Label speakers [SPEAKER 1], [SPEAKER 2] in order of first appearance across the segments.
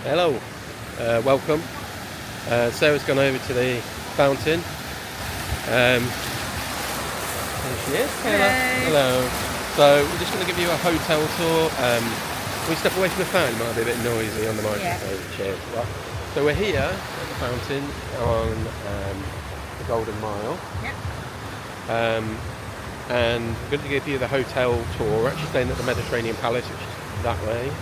[SPEAKER 1] Hello, welcome. Sarah's gone over to the fountain. There she is. Hello. Hello. So we're just going to give you a hotel tour. We step away from the fan, it might be a bit noisy on the microphone. Cheers. Right. So we're here at the fountain on the Golden Mile.
[SPEAKER 2] Yep.
[SPEAKER 1] And we're going to give you the hotel tour. We're actually staying at the Mediterranean Palace, which is that way.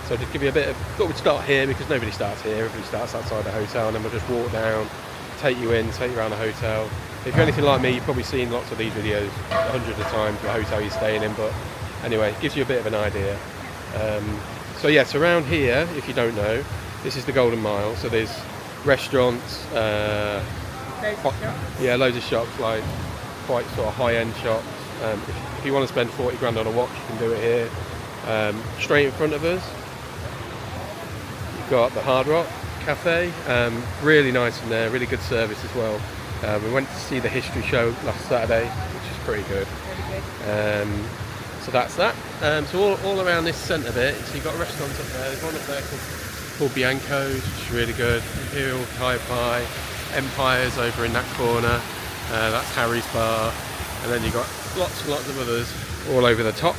[SPEAKER 1] So just give you a bit of, thought we'd start here because nobody starts here, everybody starts outside the hotel, and then we'll just walk down, take you in, take you around the hotel. If you're anything like me, you've probably seen lots of these videos hundreds of times, the hotel you're staying in, but anyway, it gives you a bit of an idea. So yes, around here, if you don't know, this is the Golden Mile, so there's restaurants,
[SPEAKER 2] Loads of shops.
[SPEAKER 1] yeah, loads of shops, like quite sort of high-end shops. If you want to spend 40 grand on a watch, you can do it here. Straight in front of us, you've got the Hard Rock Cafe, really nice in there, really good service as well. We went to see the history show last Saturday, which is pretty good.
[SPEAKER 2] Really good.
[SPEAKER 1] So that's that. So all around this centre bit, so you've got restaurants up there. There's one up there called Bianco's, which is really good. Imperial Thai Pie, Empire's over in that corner. That's Harry's Bar, and then you've got lots and lots of others all over the top.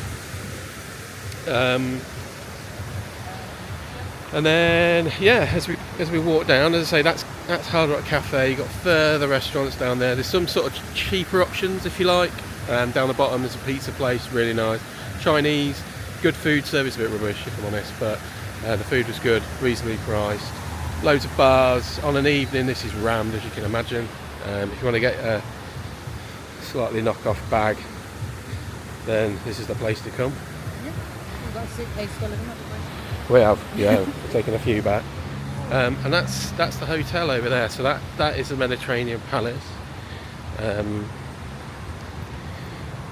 [SPEAKER 1] And then yeah, as we walk down, as I say, that's Hard Rock Cafe. You've got further restaurants down there. There's some sort of cheaper options if you like. Down the bottom there's a pizza place, really nice. Chinese, good food service, a bit rubbish if I'm honest, but the food was good, reasonably priced. Loads of bars. On an evening this is rammed, as you can imagine. If you want to get a slightly knock-off bag, then this is the place to come.
[SPEAKER 2] Yeah. We've got a suitcase full of them, haven't
[SPEAKER 1] We have, yeah, we're taking a few back. And that's the hotel over there. So that is the Mediterranean Palace.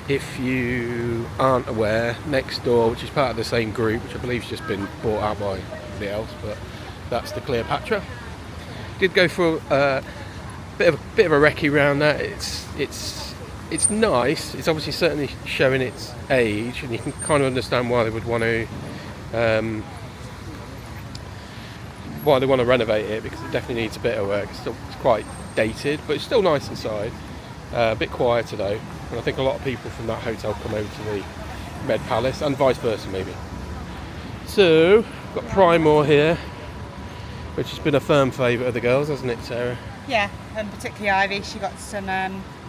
[SPEAKER 1] If you aren't aware, next door, which is part of the same group, which I believe has just been bought out by somebody else, but that's the Cleopatra. Did go for a bit of a recce round that. It's nice. It's obviously certainly showing its age, and you can kind of understand why they would want to renovate it, because it definitely needs a bit of work. It's quite dated, but it's still nice inside. A bit quieter though, and I think a lot of people from that hotel come over to the Med Palace, and vice versa maybe. So we've got Primor here, which has been a firm favourite of the girls, hasn't it, Sarah?
[SPEAKER 2] Yeah, and particularly Ivy, she got some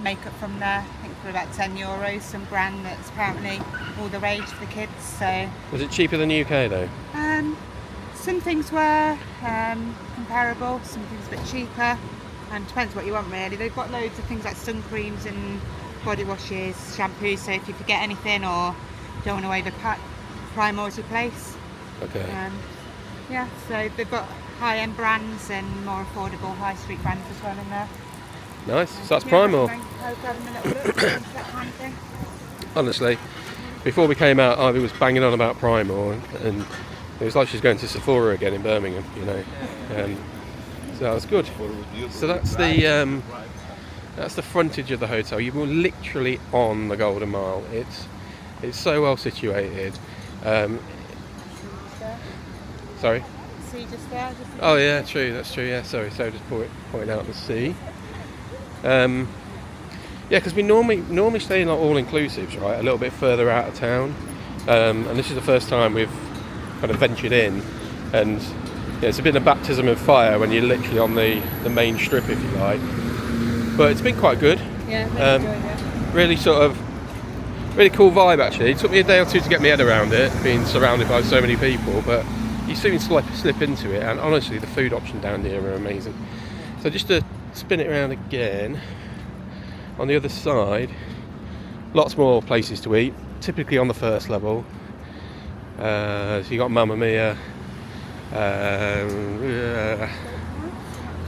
[SPEAKER 2] makeup from there, I think for about €10, some brand that's apparently all the rage for the kids. So
[SPEAKER 1] Was it cheaper than the UK though?
[SPEAKER 2] some things were comparable, some things a bit cheaper, and depends what you want really. They've got loads of things like sun creams and body washes, shampoos, so if you forget anything or don't want to overpack, Primor's your place.
[SPEAKER 1] Okay.
[SPEAKER 2] Yeah, so they've got high-end brands and more affordable high street brands as well in there.
[SPEAKER 1] Nice. So that's Primor.
[SPEAKER 2] Having a little look, that kind of thing.
[SPEAKER 1] Honestly, before we came out, Ivy was banging on about Primor, and it was like she's going to Sephora again in Birmingham, you know. So that was good. So that's the frontage of the hotel. You were literally on the Golden Mile. It's so well situated. Sorry.
[SPEAKER 2] See just there.
[SPEAKER 1] Oh yeah, true. That's true. Yeah, sorry. So just pointing out the sea. Yeah, because we normally stay in like all-inclusives, right? A little bit further out of town, and this is the first time we've kind of ventured in, and yeah, it's a bit of baptism of fire when you're literally on the main strip, if you like. But it's been quite good.
[SPEAKER 2] Yeah, really enjoyed it.
[SPEAKER 1] Really cool vibe actually. It took me a day or two to get my head around it, being surrounded by so many people, but you soon slip into it, and honestly the food options down here are amazing. So just to spin it around again, on the other side, lots more places to eat, typically on the first level. So you got Mamma Mia,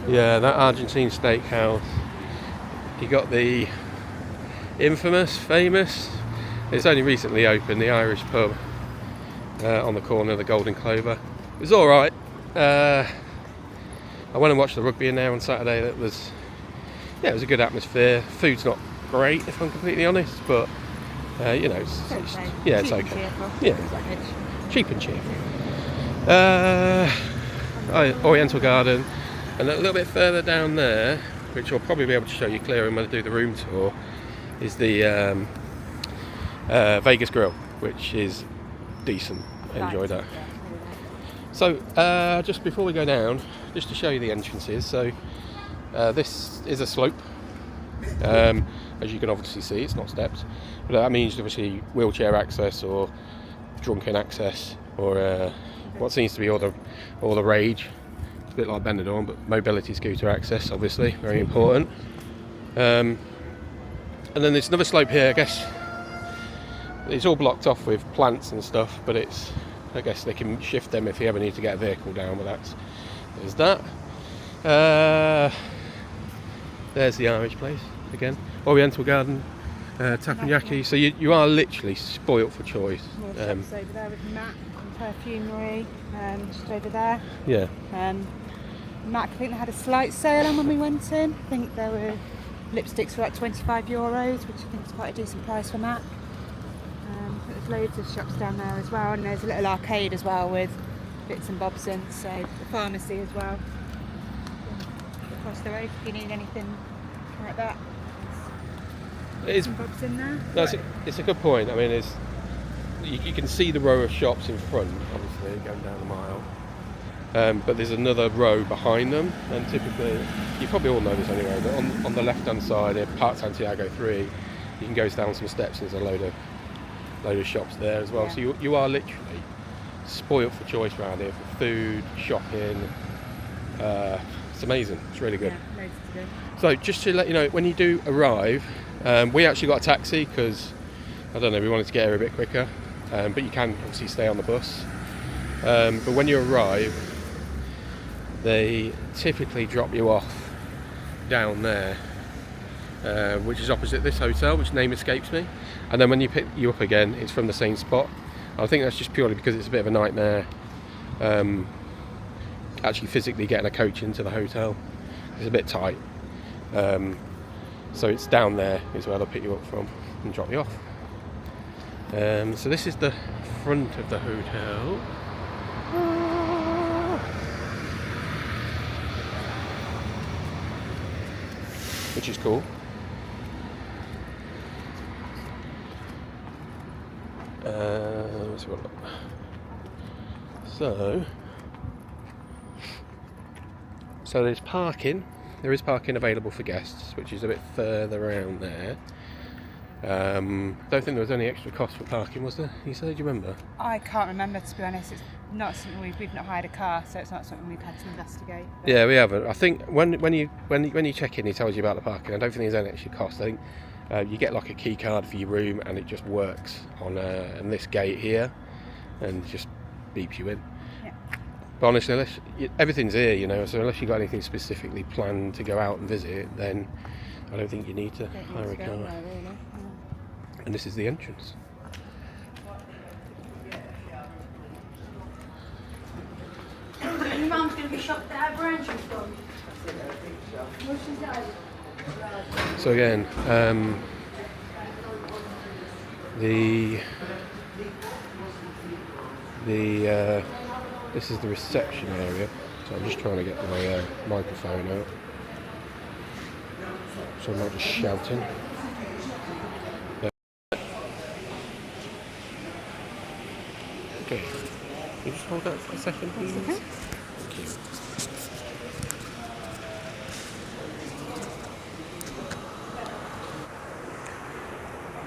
[SPEAKER 1] yeah, that Argentine steakhouse. You got the famous, it's only recently opened, the Irish pub on the corner of the Golden Clover. It was alright. I went and watched the rugby in there on Saturday. It was a good atmosphere. Food's not great, if I'm completely honest, but you know, it's okay. Yeah,
[SPEAKER 2] Cheap and cheerful.
[SPEAKER 1] Yeah, exactly. Cheap and cheerful. Oriental Garden, and a little bit further down there, which I'll probably be able to show you clearer when I do the room tour, is the Vegas Grill, which is decent. I enjoy that. So just before we go down, just to show you the entrances, so this is a slope, as you can obviously see, it's not steps, but that means obviously wheelchair access or drunken access, or what seems to be all the rage. It's a bit like Benidorm, but mobility scooter access, obviously, very important. And then there's another slope here. I guess it's all blocked off with plants and stuff, but I guess they can shift them if you ever need to get a vehicle down, but there's that. There's the Irish place again, Oriental Garden, Teppanyaki. So you are literally spoilt for choice.
[SPEAKER 2] More shops over there with Mac and Perfumery, just over there.
[SPEAKER 1] Yeah.
[SPEAKER 2] Mac, I think they had a slight sale on when we went in. I think there were lipsticks for like €25, which I think is quite a decent price for Mac. There's loads of shops down there as well, and there's a little arcade as well with bits and bobs in, so the pharmacy as well. Across the road if you need anything like that. Bits and bobs in there.
[SPEAKER 1] No, it's a good point. I mean, you can see the row of shops in front, obviously, going down the mile. But there's another row behind them, and typically, you probably all know this anyway, but on the left-hand side, at Park Santiago 3, you can go down some steps and there's a load of shops there as well. Yeah. So you are literally spoilt for choice around here for food, shopping. It's amazing. It's really good.
[SPEAKER 2] Yeah, loads to do.
[SPEAKER 1] So just to let you know, when you do arrive, we actually got a taxi because, I don't know, we wanted to get here a bit quicker. But you can obviously stay on the bus. But when you arrive, they typically drop you off down there, which is opposite this hotel, which name escapes me. And then when you pick you up again, it's from the same spot. I think that's just purely because it's a bit of a nightmare actually physically getting a coach into the hotel. It's a bit tight. So it's down there is where they'll pick you up from and drop you off. So this is the front of the hotel. Which is cool. Let's have a look. So there's parking. There is parking available for guests, which is a bit further around there. Don't think there was any extra cost for parking, was there? You said, do you remember?
[SPEAKER 2] I can't remember, to be honest. It's not something we've not hired a car, so it's not something we've had to investigate. But
[SPEAKER 1] yeah, we haven't. I think when you check in, he tells you about the parking. I don't think there's any extra cost. I think you get like a key card for your room, and it just works on this gate here, and just beeps you in.
[SPEAKER 2] Yeah.
[SPEAKER 1] But honestly, everything's here, you know. So unless you've got anything specifically planned to go out and visit, then I don't think you need to hire a car.
[SPEAKER 2] There, really. Yeah.
[SPEAKER 1] And this is the entrance.
[SPEAKER 3] Your mum's going to be shocked at her entrance from.
[SPEAKER 1] So again, this is the reception area. So I'm just trying to get my microphone out, so I'm not just shouting. Okay, can you just hold that for a second, please?
[SPEAKER 2] Okay.
[SPEAKER 1] Thank you.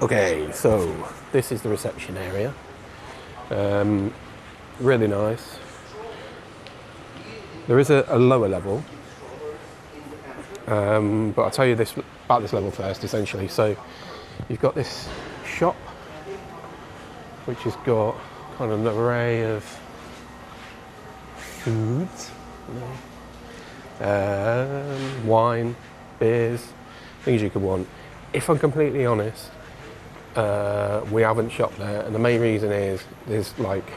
[SPEAKER 1] Okay, so this is the reception area. Really nice. There is a lower level, but I'll tell you about this level first, essentially. So you've got this shop, which has got kind of an array of foods, wine, beers, things you could want. If I'm completely honest, we haven't shopped there, and the main reason is there's like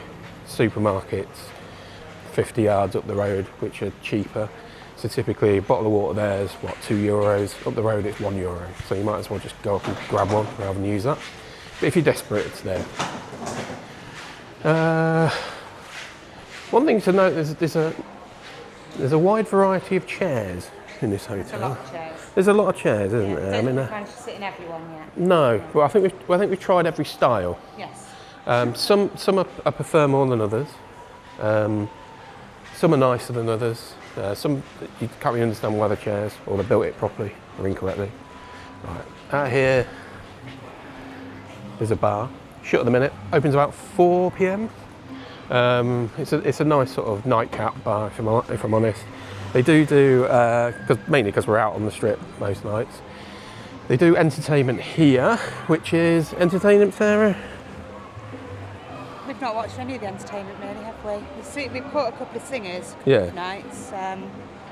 [SPEAKER 1] supermarkets 50 yards up the road which are cheaper. So typically a bottle of water there is what, €2, up the road it's €1, so you might as well just go up and grab one rather than use that. But if you're desperate, it's there. One thing to note is there's a wide variety of chairs in this hotel.
[SPEAKER 2] There's a lot of chairs.
[SPEAKER 1] There's a lot of chairs, isn't there?
[SPEAKER 2] Don't think we've managed to sit in everyone yet.
[SPEAKER 1] No. Well, I think we've tried every style.
[SPEAKER 2] Yes.
[SPEAKER 1] Some I prefer more than others. Some are nicer than others. Some you can't really understand why they're chairs, or they built it properly or incorrectly. Right. Out here, there's a bar. Shut at the minute. Opens about 4 p.m. It's a nice sort of nightcap bar, if I'm honest. They do mainly because we're out on the strip most nights. They do entertainment here, which is entertainment, Sarah.
[SPEAKER 2] We've not watched any of the entertainment really, have we? We've caught a couple of singers nights.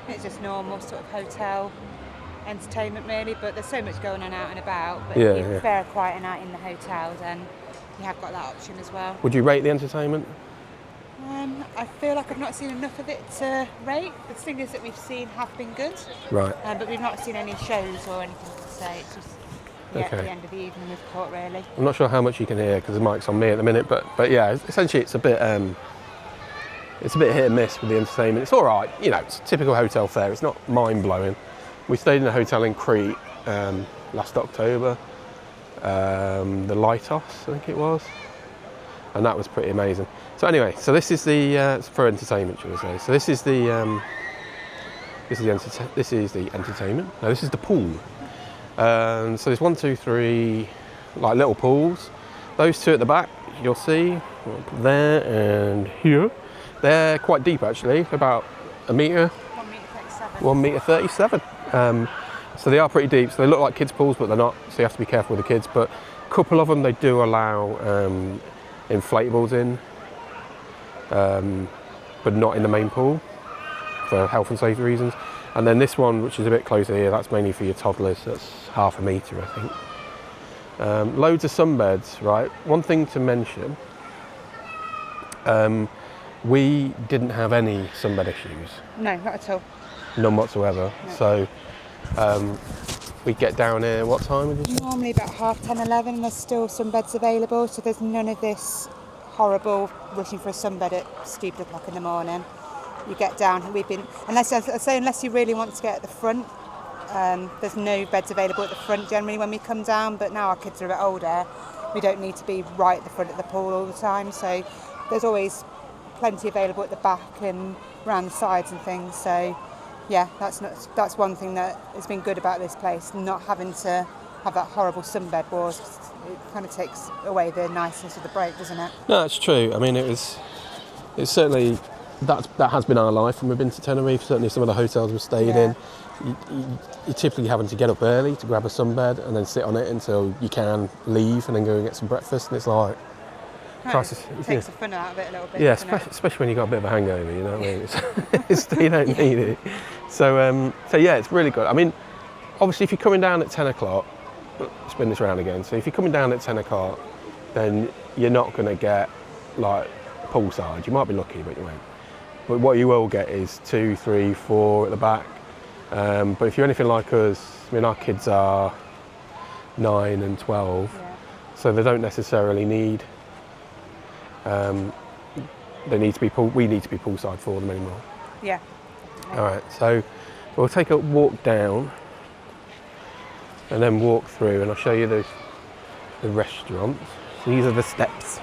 [SPEAKER 2] It's just normal sort of hotel entertainment really, but there's so much going on out and about. But if you prefer a quieter night in the hotel, then you have got that option as well.
[SPEAKER 1] Would you rate the entertainment?
[SPEAKER 2] I feel like I've not seen enough of it to rate. The singers that we've seen have been good.
[SPEAKER 1] Right.
[SPEAKER 2] But we've not seen any shows or anything to say. It's just at the end of the evening we've caught really.
[SPEAKER 1] I'm not sure how much you can hear because the mic's on me at the minute, but yeah, essentially it's a bit hit and miss with the entertainment. It's all right, you know, it's typical hotel fare. It's not mind blowing. We stayed in a hotel in Crete last October, the Lighthouse, I think it was, and that was pretty amazing. So anyway, so this is the for entertainment, should I say? So this is the entertainment. No, this is the pool. So there's 1, 2, 3, like little pools. Those two at the back, you'll see there and here. They're quite deep actually, about a metre. 1 metre 37. So they are pretty deep. So they look like kids' pools, but they're not. So you have to be careful with the kids. But a couple of them, they do allow inflatables in, but not in the main pool for health and safety reasons. And then this one, which is a bit closer here, that's mainly for your toddlers. That's half a metre, I think. Loads of sunbeds, right? One thing to mention, we didn't have any sunbed issues.
[SPEAKER 2] No, not at all.
[SPEAKER 1] None whatsoever.
[SPEAKER 2] No.
[SPEAKER 1] So we get down here, what time would you say?
[SPEAKER 2] Normally about 10:30, 11, and there's still sunbeds available, so there's none of this horrible rushing for a sunbed at stupid o'clock in the morning. You get down, unless you really want to get at the front, there's no beds available at the front generally when we come down, but now our kids are a bit older, we don't need to be right at the front of the pool all the time, so there's always plenty available at the back and around the sides and things. So yeah, that's one thing that has been good about this place, not having to have that horrible sunbed wars. It kind of takes away the niceness of the break, doesn't it?
[SPEAKER 1] No, it's true. I mean, it's certainly that has been our life when we've been to Tenerife. Certainly some of the hotels we've stayed in, you're typically having to get up early to grab a sunbed and then sit on it until you can leave and then go and get some breakfast, and it's like
[SPEAKER 2] It takes the fun out of it a little bit.
[SPEAKER 1] Yeah, especially when you've got a bit of a hangover, you know what I mean? You don't need it. So yeah, it's really good. I mean, obviously if you're coming down at 10 o'clock, spin this round again. So if you're coming down at 10 o'clock, then you're not going to get like poolside. You might be lucky, but you won't. But what you will get is 2, 3, 4 at the back. But if you're anything like us, I mean, our kids are 9 and 12, so they don't necessarily need. We need to be poolside for them anymore.
[SPEAKER 2] Yeah.
[SPEAKER 1] All right, so we'll take a walk down and then walk through, and I'll show you the restaurants. These are the steps.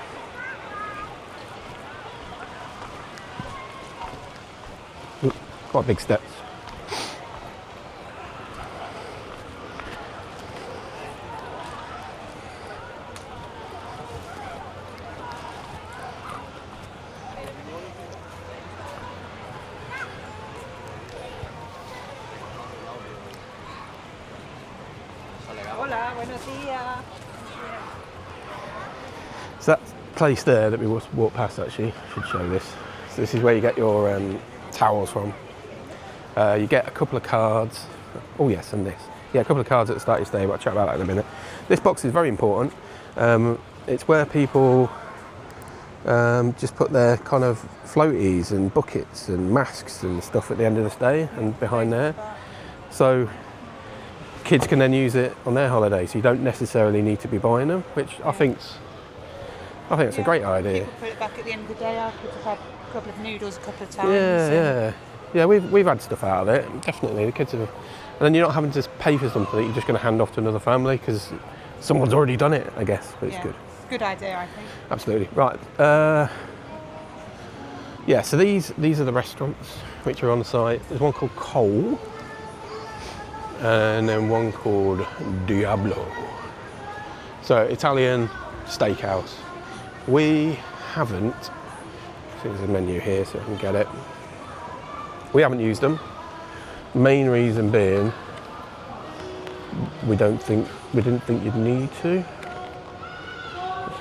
[SPEAKER 1] Ooh, quite big steps.
[SPEAKER 2] Hola, buenos días.
[SPEAKER 1] So that place there that we walked past, actually, should show this. So this is where you get your towels from. You get a couple of cards. Oh yes, and this. Yeah, a couple of cards at the start of your stay, but I'll chat about that in a minute. This box is very important. It's where people just put their kind of floaties and buckets and masks and stuff at the end of the stay and behind there. So kids can then use it on their holiday, so you don't necessarily need to be buying them, which I think it's a great idea.
[SPEAKER 2] People put it back at the end of the day. Our kids have had a couple of noodles a couple of times.
[SPEAKER 1] Yeah. We've had stuff out of it. Definitely, the kids have. And then you're not having to pay for something that you're just going to hand off to another family because someone's already done it, I guess. But it's good.
[SPEAKER 2] Good idea, I think.
[SPEAKER 1] Absolutely. Right. So these are the restaurants which are on the site. There's one called Cole, and then one called Diablo. So Italian steakhouse. We haven't. I think there's a menu here, so I can get it. We haven't used them. Main reason being, we didn't think you'd need to.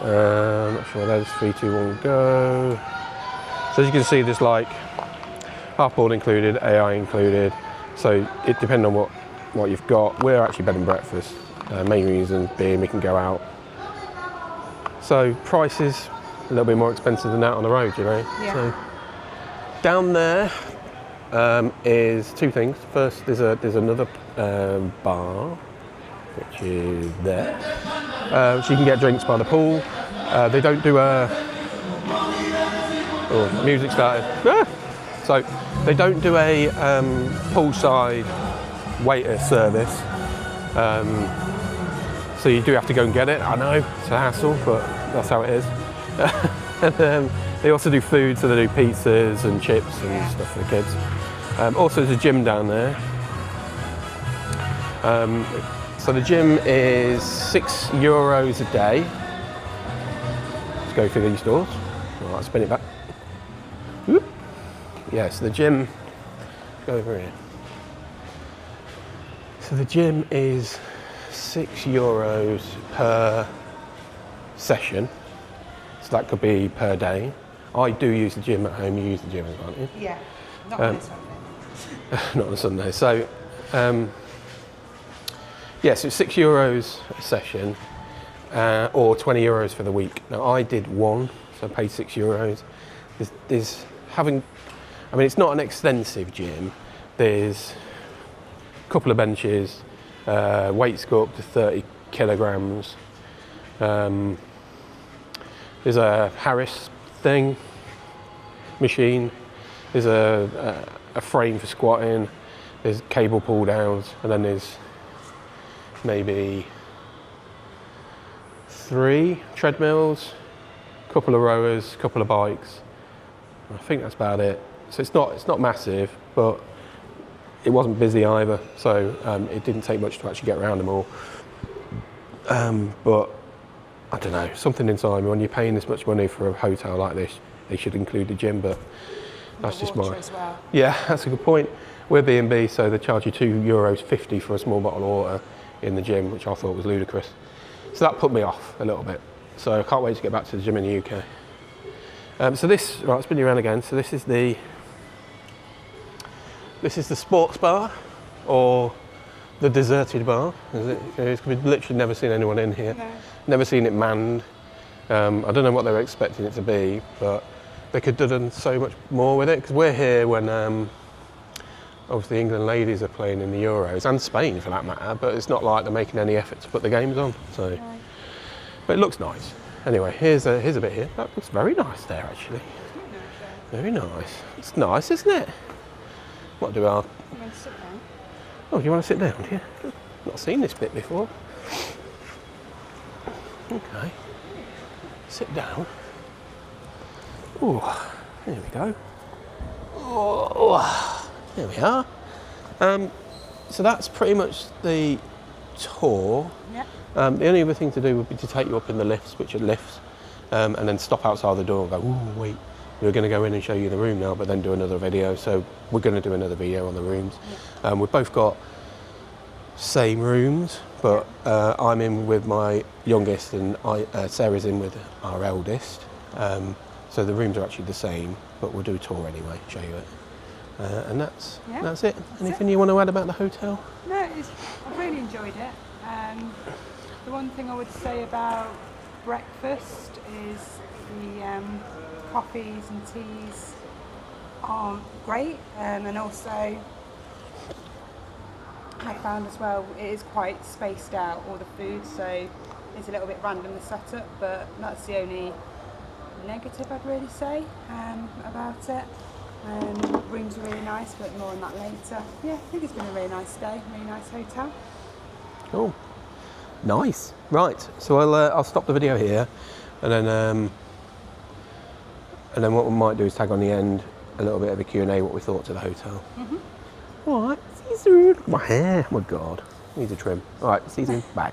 [SPEAKER 1] Not sure. There's 3, 2, 1, go. So as you can see, there's like half board included, AI included. So it depends on what you've got. We're actually bed and breakfast. Main reason being we can go out. So prices a little bit more expensive than that on the road, you know.
[SPEAKER 2] Yeah.
[SPEAKER 1] So down there is two things. First, there's another bar, which is there. So you can get drinks by the pool. They don't do music started. So they don't do a poolside waiter service. So you do have to go and get it. I know it's a hassle, but that's how it is. And they also do food, so they do pizzas and chips and stuff for the kids. Also, there's a gym down there. So the gym is €6 a day. Let's go through these doors. All right, spin it back. Whoop. Yeah, so the gym, go over here. So the gym is €6 per session. So that could be per day. I do use the gym at home, you use the gym as well, don't you?
[SPEAKER 2] Yeah, not on a Sunday.
[SPEAKER 1] Not on a Sunday. So, so it's €6 a session, or €20 for the week. Now I did one, so I paid €6. It's not an extensive gym. There's a couple of benches, weights go up to 30 kilograms. There's a Harris machine. There's a frame for squatting. There's cable pull downs, and then there's maybe 3 treadmills, a couple of rowers, a couple of bikes. I think that's about it. So it's not massive, but it wasn't busy either. So it didn't take much to actually get around them all. But I don't know, something inside me, when you're paying this much money for a hotel like this, they should include the gym, but that's just mine.
[SPEAKER 2] As well.
[SPEAKER 1] Yeah, that's a good point. We're B&B, so they charge you €2.50 for a small bottle of water in the gym, which I thought was ludicrous. So that put me off a little bit. So I can't wait to get back to the gym in the UK. I'll spin you around again. So this is the sports bar, or the deserted bar, is it? We've literally never seen anyone in here.
[SPEAKER 2] No.
[SPEAKER 1] Never seen it manned. I don't know what they were expecting it to be, but they could have done so much more with it, because we're here when obviously England ladies are playing in the Euros, and Spain for that matter, but it's not like they're making any effort to put the games on. So,
[SPEAKER 2] Right.
[SPEAKER 1] But it looks nice. Anyway, here's a bit here. That looks very nice there, actually. Very nice. It's nice, isn't it? What do our...
[SPEAKER 2] You want to sit down?
[SPEAKER 1] Oh, do you want to sit down here? Not seen this bit before. Okay. Sit down. Oh, there we go. Oh, there we are. So that's pretty much the tour.
[SPEAKER 2] Yeah.
[SPEAKER 1] The only other thing to do would be to take you up in the lifts, which are lifts, and then stop outside the door and go, ooh, wait, we're going to go in and show you the room now, but then do another video. So we're going to do another video on the rooms. We've both got same rooms, but I'm in with my youngest and Sarah's in with our eldest. So the rooms are actually the same, but we'll do a tour anyway, show you it. And that's it. Anything you want to add about the hotel?
[SPEAKER 2] No, I've really enjoyed it. The one thing I would say about breakfast is the coffees and teas aren't great, and also I found as well it is quite spaced out, all the food, so it's a little bit random the setup, but that's the only negative, I'd really say, about it. Rooms are really nice, but more on that later. Yeah, I think it's been a really nice day, really nice hotel.
[SPEAKER 1] Cool. Nice. Right. So I'll stop the video here, and then what we might do is tag on the end a little bit of a Q&A, what we thought to the hotel. All right. See you soon. Look at my hair. Oh my God. Needs a trim. All right. See you soon. Bye.